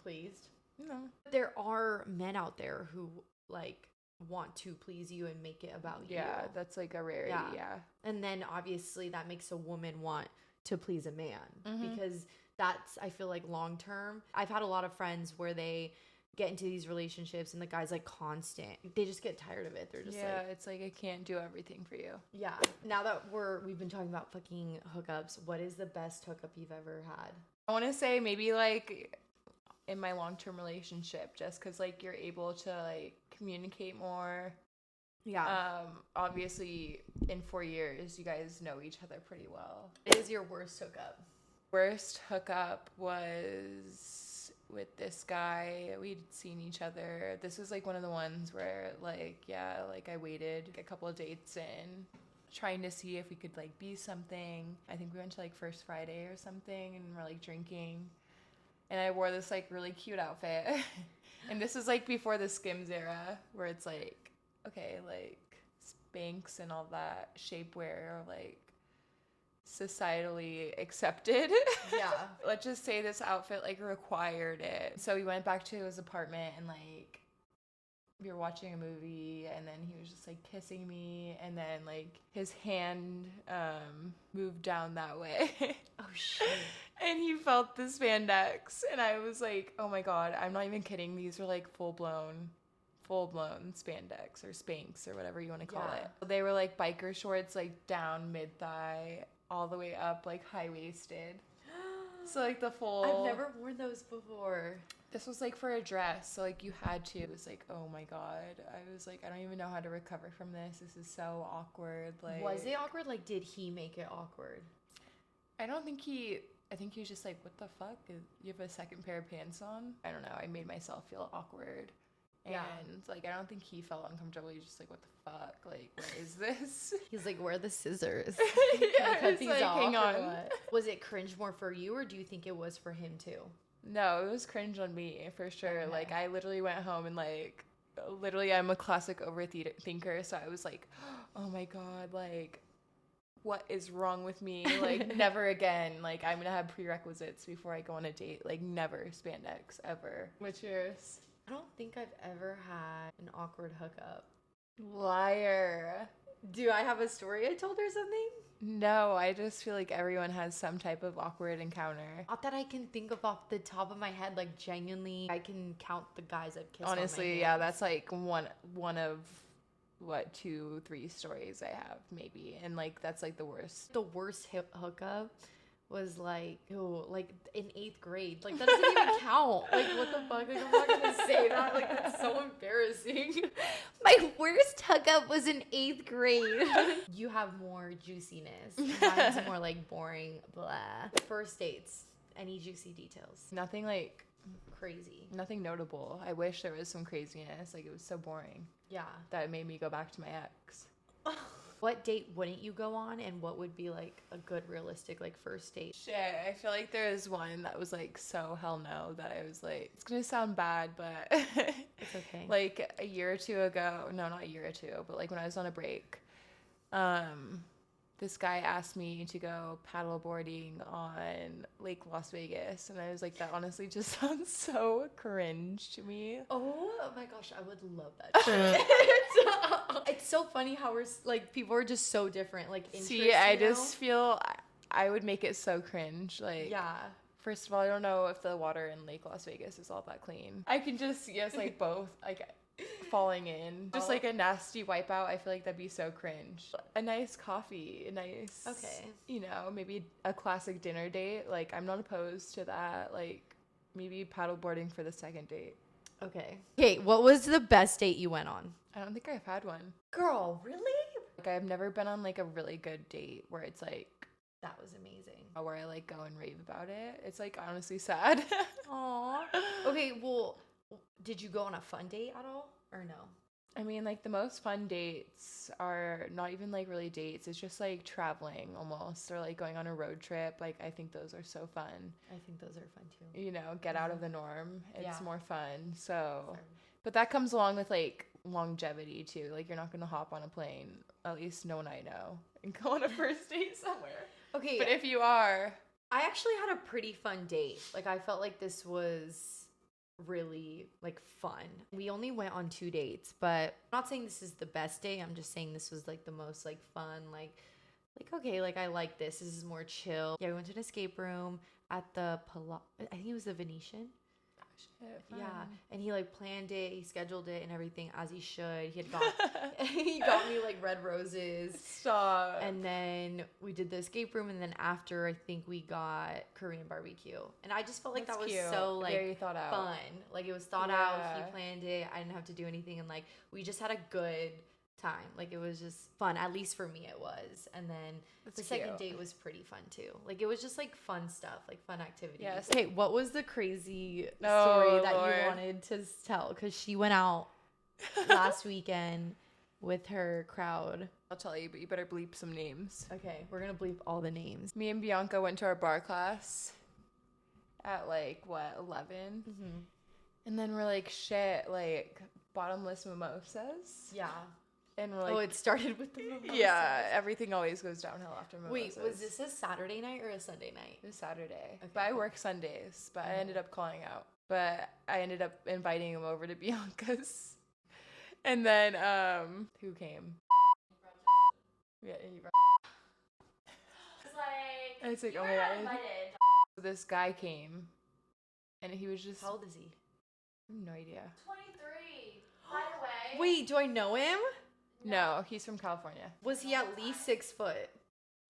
pleased? No. There are men out there who like want to please you and make it about you. Yeah, that's like a rarity. Yeah. And then obviously that makes a woman want to please a man because that's, I feel like, long term. I've had a lot of friends where they get into these relationships and the guy's like constant. They just get tired of it. They're just like, it's like I can't do everything for you. yeah. Now that we've been talking about fucking hookups, what is the best hookup you've ever had? I want to say maybe like in my long-term relationship, just because like you're able to like communicate more. Yeah. Obviously in 4 years you guys know each other pretty well. What is your worst hookup? Worst hookup was with this guy. We'd seen each other. This was like one of the ones where like, yeah, like I waited a couple of dates in trying to see if we could like be something. I think we went to like First Friday or something and we're like drinking. And I wore this like really cute outfit. And this was like before the Skims era where it's like, okay, like Spanx and all that shapewear are like societally accepted. Yeah. Let's just say this outfit like required it. So we went back to his apartment and like we were watching a movie and then he was just like kissing me and then like his hand moved down that way. Oh shit. And he felt the spandex and I was like, oh my god, I'm not even kidding. These were like full blown spandex or Spanx or whatever you want to call it. They were like biker shorts like down mid-thigh all the way up like high-waisted. So like the full... I've never worn those before. This was like for a dress, so like you had to. It was like, oh my god. I was like, I don't even know how to recover from this. This is so awkward. Like, was it awkward? Like, did he make it awkward? I think he was just like, what the fuck? You have a second pair of pants on? I don't know. I made myself feel awkward. And like, I don't think he felt uncomfortable. He's just like, what the fuck? Like, what is this? He's like, where are the scissors? Yeah, it's like, hang on. Was it cringe more for you or do you think it was for him too? No, it was cringe on me for sure. Okay. Like, I literally went home and like, I'm a classic overthinker. So I was like, oh my god, like, what is wrong with me? Like, never again. Like, I'm gonna have prerequisites before I go on a date. Like, never spandex ever. What's yours? I don't think I've ever had an awkward hookup. Liar. Do I have a story I told or something? No, I just feel like everyone has some type of awkward encounter. Not that I can think of off the top of my head, like genuinely, I can count the guys I've kissed. Honestly, yeah, that's like one of what 2-3 stories I have maybe, and like that's like the worst. The worst hookup was like, like in 8th grade. Like that doesn't even count. Like what the fuck? Like I'm not gonna say that. Like that's so embarrassing. My worst hookup was in 8th grade. You have more juiciness. Mine's more like boring, blah. First dates. Any juicy details? Nothing like crazy. Nothing notable. I wish there was some craziness. Like it was so boring. Yeah. That it made me go back to my ex. What date wouldn't you go on, and what would be like a good realistic like first date? Shit, I feel like there was one that was like so hell no that I was like, it's gonna sound bad, but it's okay. Like a year or two ago, no, not a year or two, but like when I was on a break, this guy asked me to go paddleboarding on Lake Las Vegas, and I was like, that honestly just sounds so cringe to me. Oh my gosh, I would love that shit. It's so funny how we're like, people are just so different. Like, see, I just feel I would make it so cringe. Like, yeah. First of all, I don't know if the water in Lake Las Vegas is all that clean. I can just see us like both like falling in. Just like a nasty wipeout. I feel like that'd be so cringe. A nice coffee, you know, maybe a classic dinner date. Like, I'm not opposed to that. Like, maybe paddleboarding for the second date. Okay, what was the best date you went on? I don't think I've had one. Girl, really? Like, I've never been on like a really good date where it's like, that was amazing. Where I like go and rave about it. It's like honestly sad. Aww. Okay, well, did you go on a fun date at all or no? I mean, like the most fun dates are not even like really dates. It's just like traveling almost, or like going on a road trip. Like I think those are so fun. I think those are fun too. You know, get out of the norm. It's more fun. So, Sorry. But that comes along with like longevity too. Like you're not gonna hop on a plane, at least no one I know, and go on a first date somewhere. Okay. But if you are, I actually had a pretty fun date. Like I felt like this was really like fun. We only went on 2 dates, but I'm not saying this is the best day. I'm just saying this was like the most like fun, like okay, like I like this. This is more chill. Yeah, we went to an escape room at the I think it was the Venetian. Shit, Yeah, fun. and he like planned it, he scheduled it and everything as he should. He had got he got me like red roses. Stop. And then we did the escape room, and then after I think we got Korean barbecue. And I just felt like That's that was cute. so like Very thought out. fun. Like it was thought out. Yeah. He planned it. I didn't have to do anything, and like we just had a good time. Like it was just fun. At least for me, it was. And then That's the second cute. date was pretty fun too. Like it was just like fun stuff, like fun activities. Yes. Okay, what was the crazy Oh, story that Lord. you wanted to tell? Because she went out last weekend with her crowd. I'll tell you, but you better bleep some names. Okay, we're gonna bleep all the names. Me and Bianca went to our bar class at like what 11, and then we're like, shit, like bottomless mimosas, Yeah. and we're like, Oh, it started with the mimosas. yeah, everything always goes downhill after mimosas. Wait, was this a Saturday night or a Sunday night? It was Saturday, Okay, but I cool. work Sundays. But I ended up calling out. But I ended up inviting him over to Bianca's, and then who came? Yeah, he It's like, And it's like, you oh were my not God. invited. This guy came, and he was just How old is he? I have no idea. 23. By the way. Wait, do I know him? No, he's from California. Was he at least 6 foot?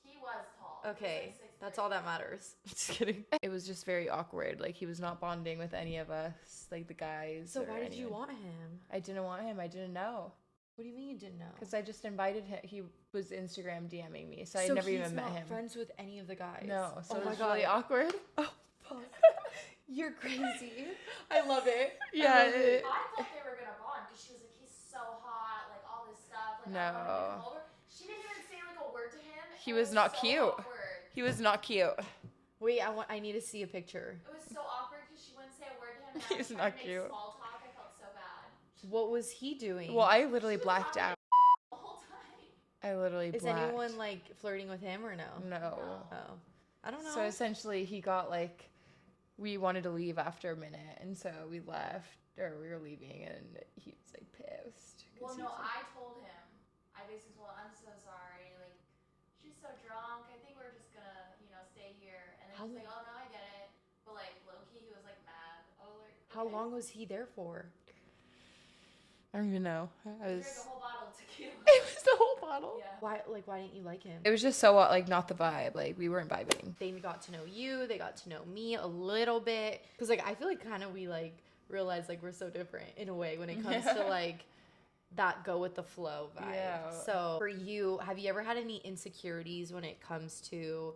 He was tall. Okay, He was like 6'3". that's all that matters. Just kidding. It was just very awkward. Like he was not bonding with any of us, like the guys. So or why did you anyone. want him? I didn't want him. I didn't know. What do you mean you didn't know? Because I just invited him. He was Instagram DMing me, so I So never he's even met not him. friends with any of the guys. No, so oh it my was God. really awkward. Oh, fuck. You're crazy. I love it. Yeah, I love it. I thought they were gonna bond because she was like, he's so hot, like all this stuff. Like, I wanted to No. come over. She didn't even say like a word to him. He It was not so cute. Awkward. He was not cute. Wait, I need to see a picture. It was so awkward because she wouldn't say a word to him. And I He's was not trying to cute. make small talk. I felt so bad What was he doing? Well, I literally blacked out. the whole time. I literally Is blacked. anyone like flirting with him or no? No. Oh, I don't know. So essentially, he got like, we wanted to leave after a minute, and so we left, or we were leaving, and he was like pissed. 'cause Well, he no, was, like, I told him. I basically told him, I'm so sorry. Like, she's so drunk. I think we're just gonna, stay here. And then How he's like, oh, no, I get it. But, like, low-key, he was, like, mad. Oh, like, How okay. long was he there for? I don't even know. I He was. drank a whole bottle of tequila. It was the whole bottle. Yeah. Why didn't you like him? It was just so like not the vibe. Like we weren't vibing. They got to know you. They got to know me a little bit. Cause like I feel like kind of we like realize like we're so different in a way when it comes to like that go with the flow vibe. Yeah. So for you, have you ever had any insecurities when it comes to,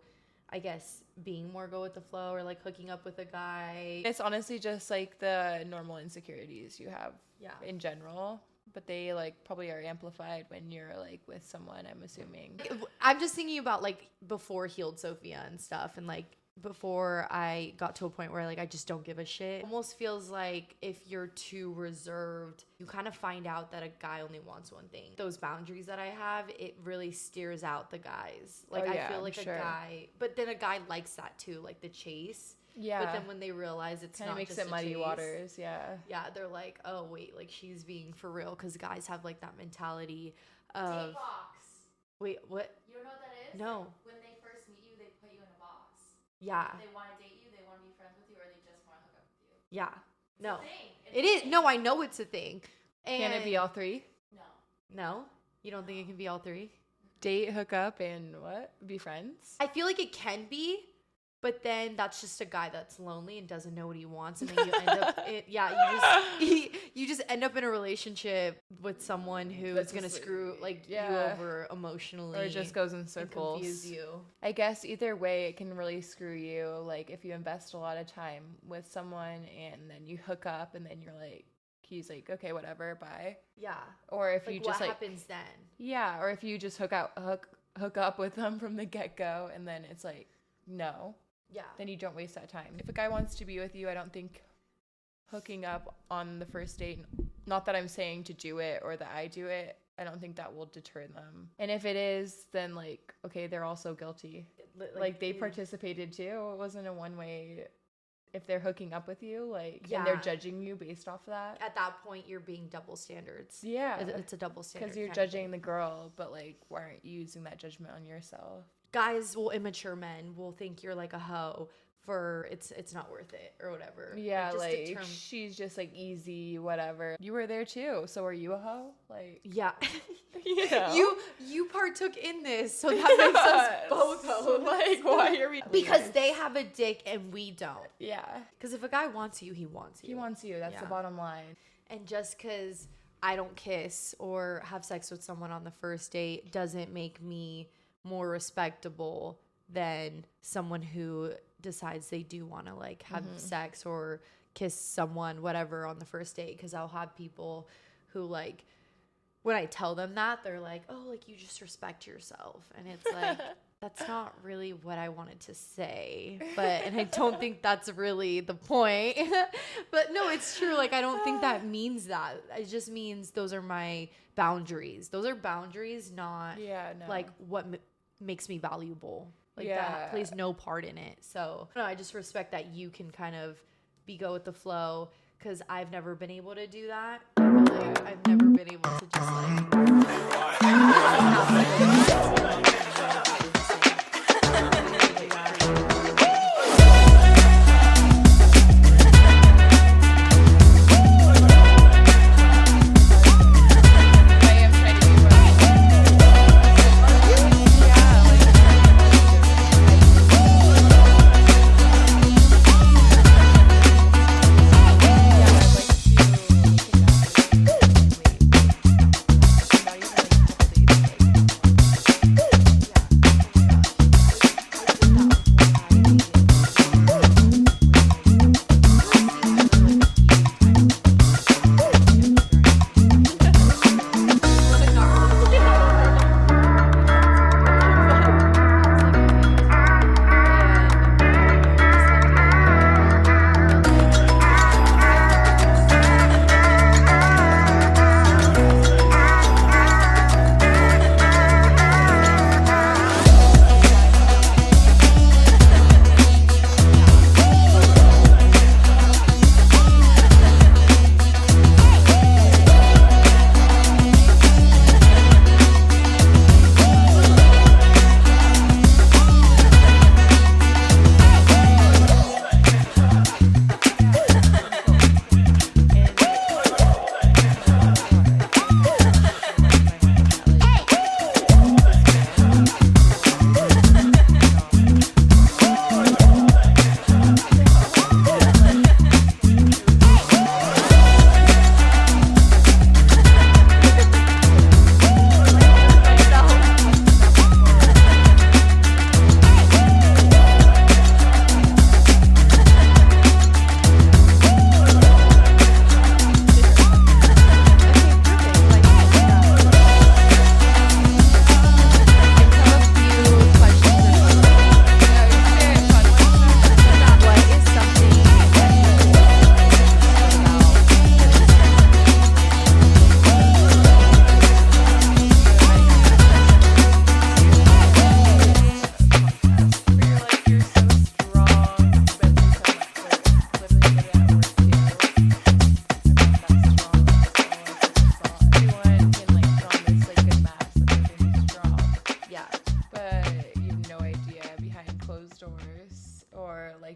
I guess, being more go with the flow or like hooking up with a guy? It's honestly just like the normal insecurities you have Yeah. in general, but they like probably are amplified when you're like with someone, I'm assuming. I'm just thinking about like before healed Sophia and stuff, and like before I got to a point where like I just don't give a shit. Almost feels like if you're too reserved, you kind of find out that a guy only wants one thing. Those boundaries that I have, it really steers out the guys. Like Oh, yeah, I feel I'm like sure. a guy, but then a guy likes that too, like the chase. Yeah. But then when they realize it's kind not of makes just it a muddy chase, waters. Yeah. yeah, they're like, oh wait, like she's being for real, because guys have like that mentality of Date box. wait, what? You don't know what that is? No. When they first meet you, they put you in a box. Yeah. They want to date you, they want to be friends with you, or they just want to hook up with you. Yeah. No. It's a thing. It's It a is. thing. No, I know it's a thing. Can it be all three? No. No? You don't think it can be all three? Date, hook up, and what? Be friends? I feel like it can be, but then that's just a guy that's lonely and doesn't know what he wants, and then you end up, you just end up in a relationship with someone who That's is gonna just, screw like you yeah. over emotionally, Or it just goes in and circles. confuse you. I guess either way, it can really screw you. Like if you invest a lot of time with someone and then you hook up and then you're like, he's like, okay, whatever, bye. Yeah. Or if Like you what just like, happens then? yeah, or if you just hook up with them from the get go and then it's like, no, Yeah. then you don't waste that time. If a guy wants to be with you, I don't think hooking up on the first date, not that I'm saying to do it or that I do it, I don't think that will deter them. And if it is, then like, okay, they're also guilty. Like they participated too. It wasn't a one-way if they're hooking up with you, like, Yeah. and they're judging you based off of that. At that point, you're being double standards. Yeah. It's a double standard. Because you're kind of judging thing. the girl, but like, why aren't you using that judgment on yourself? Guys immature men will think you're like a hoe for it's not worth it or whatever. Yeah, just a like term. she's just like easy, whatever. You were there too, so are you a hoe? Like, Yeah. you know. You partook in this, so that makes us both hoes. Like, why are we? Because they have a dick and we don't. Yeah, Because if a guy wants you, he wants you. he wants you. That's the Yeah. bottom line. And just because I don't kiss or have sex with someone on the first date doesn't make me more respectable than someone who decides they do want to like have sex or kiss someone, whatever, on the first date. Because I'll have people who like, when I tell them that, they're like, oh, like you just respect yourself. And it's like, that's not really what I wanted to say. And I don't think that's really the point. But no, it's true. Like, I don't think that means that. It just means those are my boundaries. Those are boundaries, not like what makes me valuable. Like that plays no part in it. So no, I just respect that you can kind of go with the flow, because I've never been able to do that. I feel like I've never been able to just I am trying to be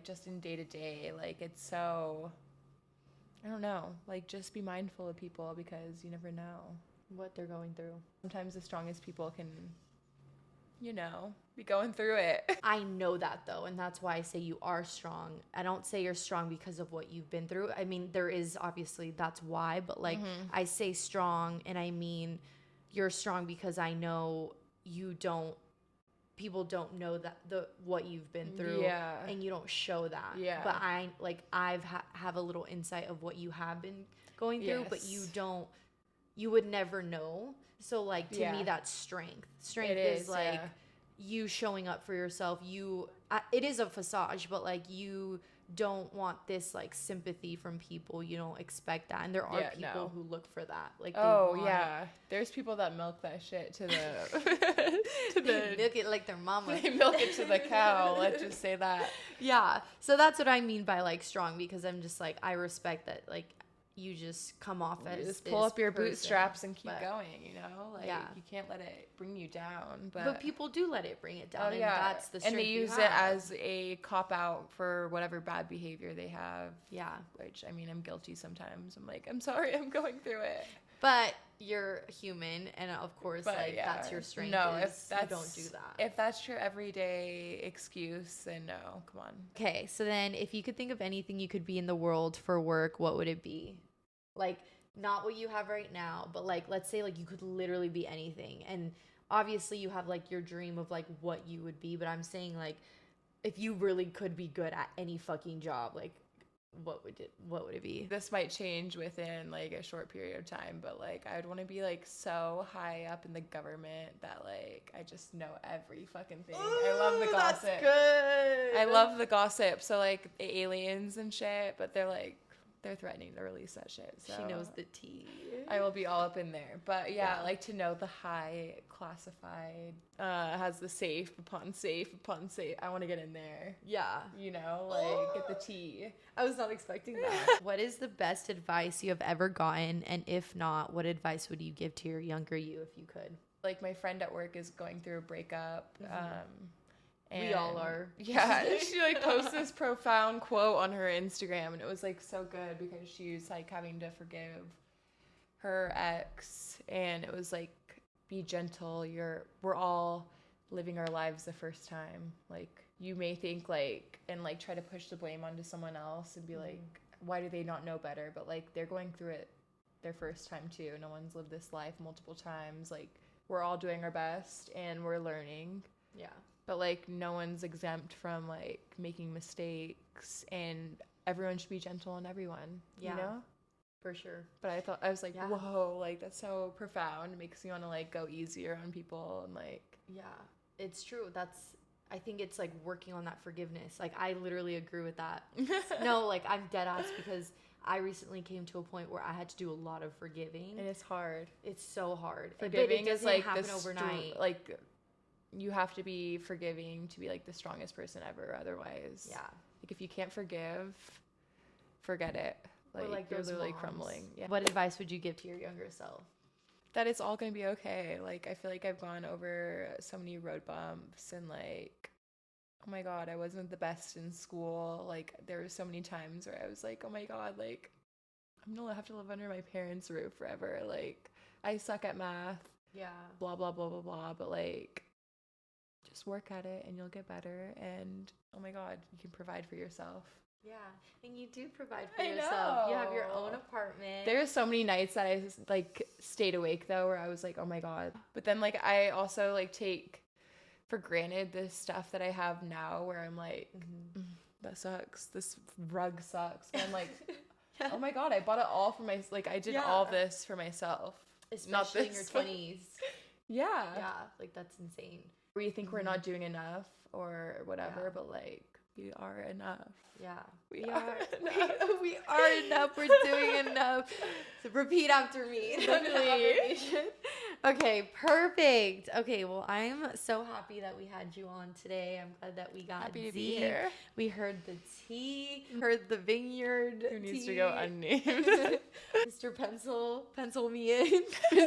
just in day to day, like it's so, I don't know, like just be mindful of people because you never know what they're going through. Sometimes the strongest people can, you know, be going through it. I know that though, and that's why I say you are strong. I don't say you're strong because of what you've been through. I mean, there is obviously that's why, but like I say strong and I mean you're strong because I know people don't know that what you've been through, and you don't show that. But I have a little insight of what you have been going through, but you would never know. So like to me, that's strength. Strength is like you showing up for yourself. It is a facade, but like you don't want this like sympathy from people. You don't expect that, and there are people who look for that. Like, there's people that milk that shit to the they milk it like their mama. They milk it to the cow. Let's just say that. Yeah, so that's what I mean by like strong, because I'm just like, I respect that. Like, you just come off as just pull up your person, bootstraps and keep going, you know? Like, you can't let it bring you down. But people do let it bring it down, and that's the strength. And they use it as a cop-out for whatever bad behavior they have. Yeah. Which, I mean, I'm guilty sometimes. I'm like, I'm sorry, I'm going through it. But you're human, and of course, that's your strength. No, if you don't do that. If that's your everyday excuse, then no, come on. Okay, so then if you could think of anything you could be in the world for work, what would it be? Like, not what you have right now, but like, let's say like you could literally be anything. And obviously you have like your dream of like what you would be, but I'm saying like, if you really could be good at any fucking job, like what would it be? This might change within like a short period of time, but like I would want to be like so high up in the government that like I just know every fucking thing. Ooh, I love the gossip. That's good. I love the gossip. So like aliens and shit, but they're threatening to release that shit. So she knows the tea. I will be all up in there. But yeah, like to know the high classified, has the safe upon safe upon safe. I want to get in there. Yeah. You know, like get the tea. I was not expecting that. What is the best advice you have ever gotten? And if not, what advice would you give to your younger you if you could? Like my friend at work is going through a breakup. And we all are. Yeah. She like posted this profound quote on her Instagram, and it was like so good because she's like having to forgive her ex, and it was like, be gentle. We're all living our lives the first time. Like you may think like, and like try to push the blame onto someone else and be like, why do they not know better? But like they're going through it their first time too. No one's lived this life multiple times. Like we're all doing our best and we're learning. Yeah. But like no one's exempt from like making mistakes, and everyone should be gentle on everyone. Yeah. You know? For sure. But I was like, whoa, like that's so profound. It makes me want to like go easier on people and like. Yeah, it's true. I think it's like working on that forgiveness. Like I literally agree with that. No, like I'm dead ass, because I recently came to a point where I had to do a lot of forgiving. And it's hard. It's so hard. Forgiving but it is like happen overnight. Like you have to be forgiving to be like the strongest person ever. Otherwise, like if you can't forgive, forget it. Like you're literally crumbling. Yeah. What advice would you give to your younger self? That it's all gonna be okay. Like I feel like I've gone over so many road bumps, and like, oh my god, I wasn't the best in school. Like there were so many times where I was like, oh my god, like I'm gonna have to live under my parents' roof forever. Like I suck at math. Yeah. Blah blah blah blah blah. But like, just work at it and you'll get better. And oh my god, you can provide for yourself. Yeah, and you do provide for yourself. You have your own apartment. There's so many nights that I like stayed awake though, where I was like, oh my god. But then like I also like take for granted the stuff that I have now, where I'm like, that sucks. This rug sucks. And I'm like, oh my god, I bought it all for I did all this for myself. Especially in your 20s. Yeah. Yeah, like that's insane. Where you think we're not doing enough or whatever, but like we are enough. Yeah. We are. We are enough. We're doing enough. So repeat after me. Definitely. Okay, perfect. Okay, well, I'm so happy that we had you on today. I'm glad that we got happy to deep. Be here. We heard the tea, heard the vineyard. Who needs to go unnamed? Mr. Pencil me in.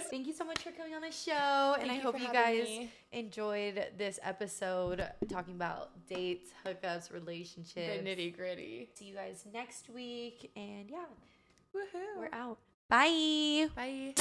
Thank you so much for coming on the show. And I hope you guys enjoyed this episode talking about dates, hookups, relationships. The nitty gritty. See you guys next week. And yeah, woohoo, we're out. Bye. Bye.